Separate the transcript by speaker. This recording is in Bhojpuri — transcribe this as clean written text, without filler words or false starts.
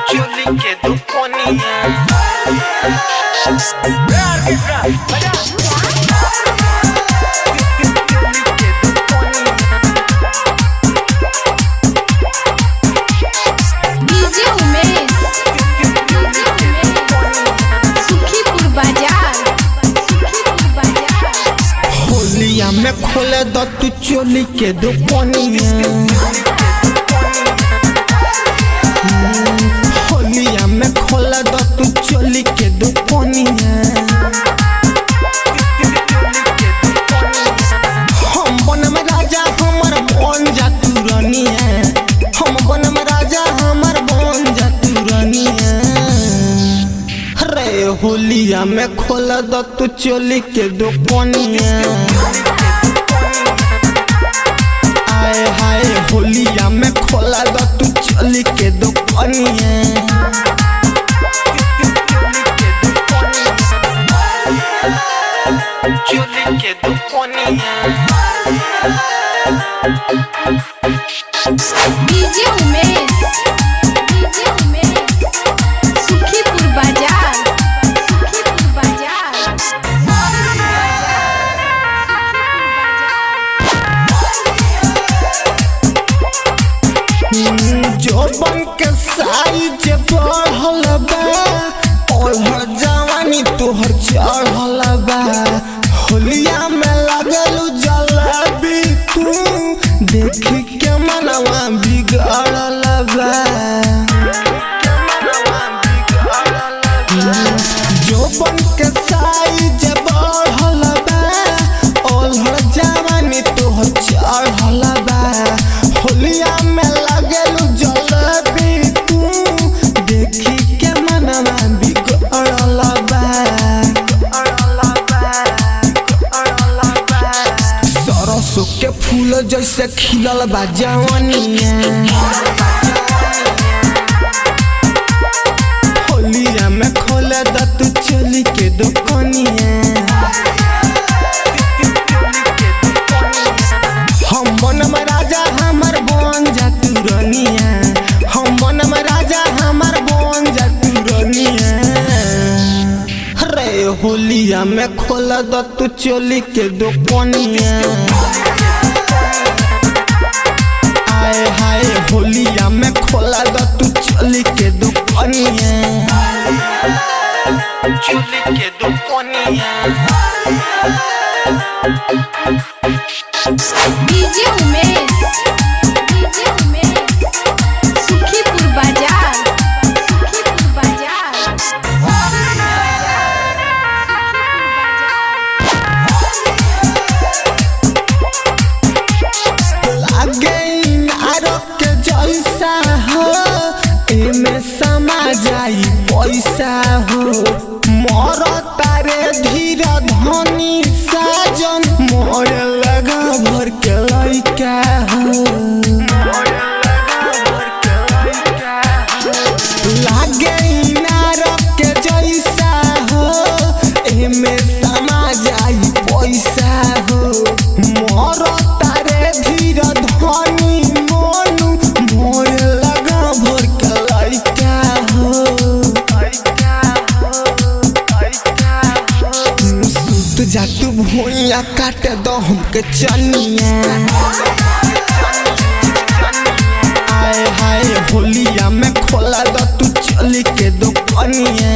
Speaker 1: चोली के दुपनिया होलिया में खोले द तू चोली के दुपनिया होलिया में खोले द तू चोली के दुपनिया हम बनम राजा हमर बन जा तू रानिया हम बनम राजा हमर बन जा तू रानिया रे होलिया में खोले द तू चोली के दुपनिया हाय होलिया में खोला द तू चोली के दुपनिया चोली के दुपनिया
Speaker 2: डीजे उमेश सुखीपुर बाजार
Speaker 1: जोबन के साइज बढ़ल बा और जवानी तोहर चढ़ल बा होलिया में लगलू जलेबी तू देख के मनवा बिगड़ल बा जोबन के साइज बढ़ल बा और जवानी तोहर चढ़ल बा होलिया में लगलू जलेबी तू देखी के मनवा बिगड़ल बा सरसों के फूल जैसे खिलल बा जवानिया होलिया में खोले द तू चोली के दुपनिया हम बनम राजा हमर बन जा तू रानिया हम बनम राजा हमर बन जा तू रानिया रे होलिया में खोला द तू चोली के दुपनिया हाय होलिया में खोला द तू चोली के दुपनिया चोली के दुपनिया
Speaker 2: डीजे उमेश सुखीपुर बाजार
Speaker 1: लागे नारक के जैसा हो एमे समा जाई पैसा हो मोर तारे धीर धनी साजन मोर लगा भर के लइका हो लागे नारक के जैसा हो एमे समा जाई पैसा हो मोर तारे धीर धनी मोनू मोर लगा भर के लइका हो सुत जा तू भुइया काट दो हमके चनिया हाय होलिया में खोला द तू चोली के दुपनिया